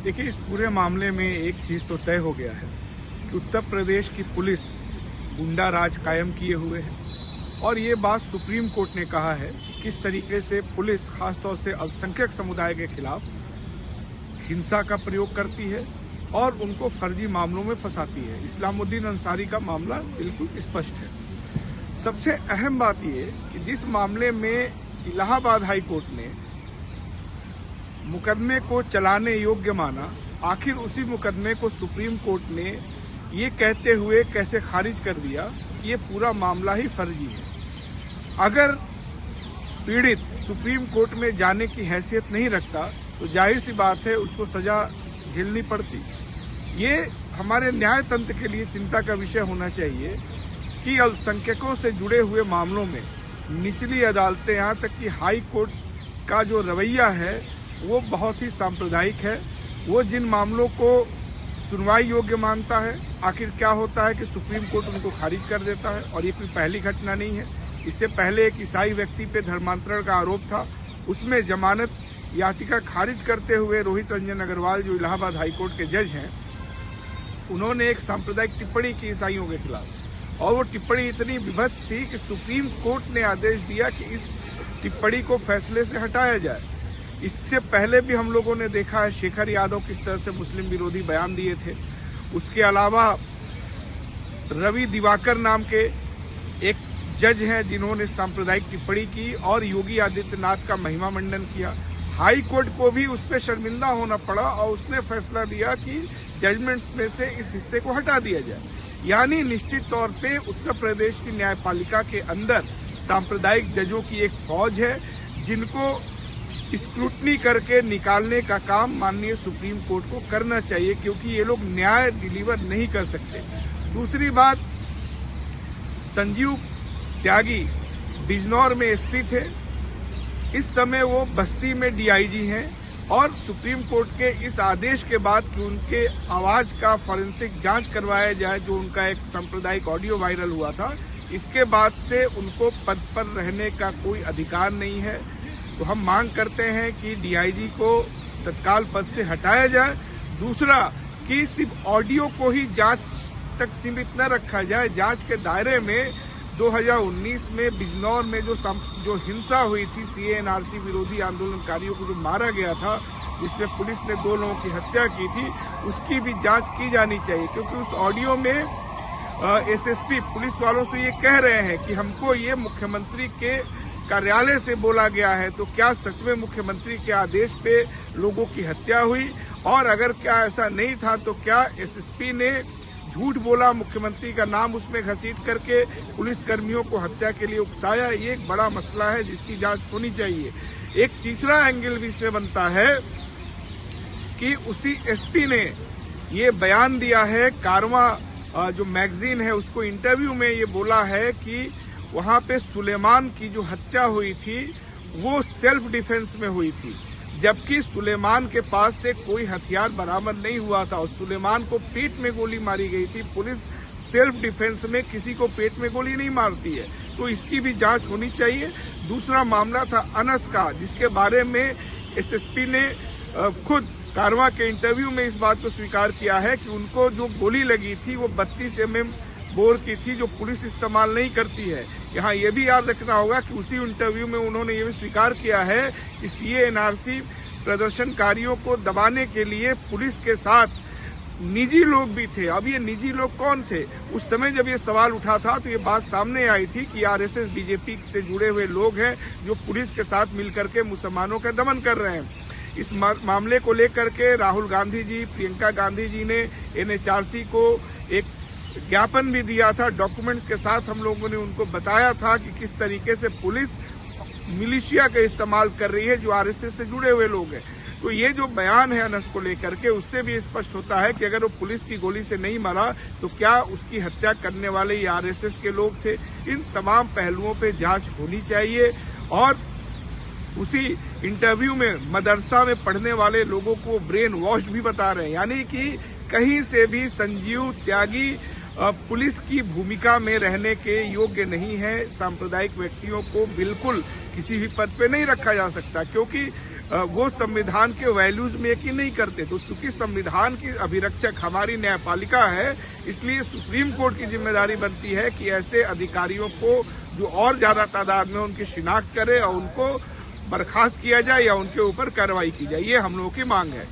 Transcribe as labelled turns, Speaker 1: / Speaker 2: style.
Speaker 1: देखिए, इस पूरे मामले में एक चीज तो तय हो गया है कि उत्तर प्रदेश की पुलिस गुंडा राज कायम किए हुए है और ये बात सुप्रीम कोर्ट ने कहा है कि किस तरीके से पुलिस खासतौर से अल्पसंख्यक समुदाय के खिलाफ हिंसा का प्रयोग करती है और उनको फर्जी मामलों में फंसाती है। इस्लामुद्दीन अंसारी का मामला बिल्कुल स्पष्ट है। सबसे अहम बात ये कि जिस मामले में इलाहाबाद हाई कोर्ट ने मुकदमे को चलाने योग्य माना, आखिर उसी मुकदमे को सुप्रीम कोर्ट ने ये कहते हुए कैसे खारिज कर दिया कि ये पूरा मामला ही फर्जी है। अगर पीड़ित सुप्रीम कोर्ट में जाने की हैसियत नहीं रखता तो जाहिर सी बात है उसको सजा झेलनी पड़ती। ये हमारे न्याय तंत्र के लिए चिंता का विषय होना चाहिए कि अल्पसंख्यकों से जुड़े हुए मामलों में निचली अदालतें, यहाँ तक कि हाई कोर्ट का जो रवैया है वो बहुत ही सांप्रदायिक है। वो जिन मामलों को सुनवाई योग्य मानता है, आखिर क्या होता है कि सुप्रीम कोर्ट उनको खारिज कर देता है। और ये कोई पहली घटना नहीं है। इससे पहले एक ईसाई व्यक्ति पे धर्मांतरण का आरोप था, उसमें जमानत याचिका खारिज करते हुए रोहित रंजन अग्रवाल, जो इलाहाबाद हाईकोर्ट के जज हैं, उन्होंने एक सांप्रदायिक टिप्पणी की ईसाइयों के खिलाफ और वो टिप्पणी इतनी विभत्स थी कि सुप्रीम कोर्ट ने आदेश दिया कि इस टिप्पणी को फैसले से हटाया जाए। इससे पहले भी हम लोगों ने देखा है शेखर यादव किस तरह से मुस्लिम विरोधी बयान दिए थे। उसके अलावा रवि दिवाकर नाम के एक जज हैं जिन्होंने सांप्रदायिक टिप्पणी की और योगी आदित्यनाथ का महिमा मंडन किया। हाई कोर्ट को भी उस पर शर्मिंदा होना पड़ा और उसने फैसला दिया कि जजमेंट्स में से इस हिस्से को हटा दिया जाए। यानी निश्चित तौर पे उत्तर प्रदेश की न्यायपालिका के अंदर सांप्रदायिक जजों की एक फौज है जिनको स्क्रूटनी करके निकालने का काम माननीय सुप्रीम कोर्ट को करना चाहिए, क्योंकि ये लोग न्याय डिलीवर नहीं कर सकते। दूसरी बात, संजीव त्यागी बिजनौर में एसपी थे, इस समय वो बस्ती में डीआईजी हैं और सुप्रीम कोर्ट के इस आदेश के बाद कि उनके आवाज का फॉरेंसिक जांच करवाया जाए, जो उनका एक सांप्रदायिक ऑडियो वायरल हुआ था, इसके बाद से उनको पद पर रहने का कोई अधिकार नहीं है। तो हम मांग करते हैं कि डीआईजी को तत्काल पद से हटाया जाए। दूसरा कि सिर्फ ऑडियो को ही जांच तक सीमित न रखा जाए। जांच के दायरे में 2019 में बिजनौर में जो हिंसा हुई थी, सीएनआरसी विरोधी आंदोलनकारियों को जो मारा गया था, जिसमें पुलिस ने 2 लोगों की हत्या की थी, उसकी भी जांच की जानी चाहिए। क्योंकि उस ऑडियो में एसएसपी पुलिस वालों से ये कह रहे हैं कि हमको ये मुख्यमंत्री के कार्यालय से बोला गया है, तो क्या सच में मुख्यमंत्री के आदेश पे लोगों की हत्या हुई? और अगर क्या ऐसा नहीं था तो क्या एसएसपी ने झूठ बोला, मुख्यमंत्री का नाम उसमें घसीट करके पुलिस कर्मियों को हत्या के लिए उकसाया? ये एक बड़ा मसला है जिसकी जांच होनी चाहिए। एक तीसरा एंगल भी इसमें बनता है कि उसी एसपी ने ये बयान दिया है, कारवां जो मैगजीन है उसको इंटरव्यू में ये बोला है कि वहां पे सुलेमान की जो हत्या हुई थी वो सेल्फ डिफेंस में हुई थी, जबकि सुलेमान के पास से कोई हथियार बरामद नहीं हुआ था और सुलेमान को पेट में गोली मारी गई थी। पुलिस सेल्फ डिफेंस में किसी को पेट में गोली नहीं मारती है, तो इसकी भी जांच होनी चाहिए। दूसरा मामला था अनस का, जिसके बारे में एसएसपी ने खुद कारवां के इंटरव्यू में इस बात को स्वीकार किया है कि उनको जो गोली लगी थी वो 32 mm बोर की थी, जो पुलिस इस्तेमाल नहीं करती है। यहाँ ये भी याद रखना होगा कि उसी इंटरव्यू में उन्होंने ये भी स्वीकार किया है कि सीएनआरसी प्रदर्शनकारियों को दबाने के लिए पुलिस के साथ निजी लोग भी थे। अब ये निजी लोग कौन थे? उस समय जब ये सवाल उठा था तो ये बात सामने आई थी कि आरएसएस बीजेपी से जुड़े हुए लोग हैं जो पुलिस के साथ मिलकर के मुसलमानों का दमन कर रहे हैं। इस मामले को लेकर के राहुल गांधी जी, प्रियंका गांधी जी ने एनएचआरसी को एक ज्ञापन भी दिया था। डॉक्यूमेंट्स के साथ हम लोगों ने उनको बताया था कि किस तरीके से पुलिस मिलिशिया का इस्तेमाल कर रही है जो आरएसएस से जुड़े हुए लोग हैं। तो ये जो बयान है अनस को लेकर के, उससे भी स्पष्ट होता है कि अगर वो पुलिस की गोली से नहीं मरा तो क्या उसकी हत्या करने वाले ये आरएसएस के लोग थे? इन तमाम पहलुओं पे जांच होनी चाहिए। और उसी इंटरव्यू में मदरसा में पढ़ने वाले लोगों को ब्रेन वॉश्ड भी बता रहे हैं, यानी कि कहीं से भी संजीव त्यागी पुलिस की भूमिका में रहने के योग्य नहीं है। सांप्रदायिक व्यक्तियों को बिल्कुल किसी भी पद पे नहीं रखा जा सकता, क्योंकि वो संविधान के वैल्यूज में यकीन नहीं करते। तो चूंकि संविधान की अभिरक्षक हमारी न्यायपालिका है, इसलिए सुप्रीम कोर्ट की जिम्मेदारी बनती है कि ऐसे अधिकारियों को जो और ज्यादा तादाद में उनकी शिनाख्त करे और उनको बर्खास्त किया जाए या उनके ऊपर कार्रवाई की जाए। ये हम लोगों की मांग है।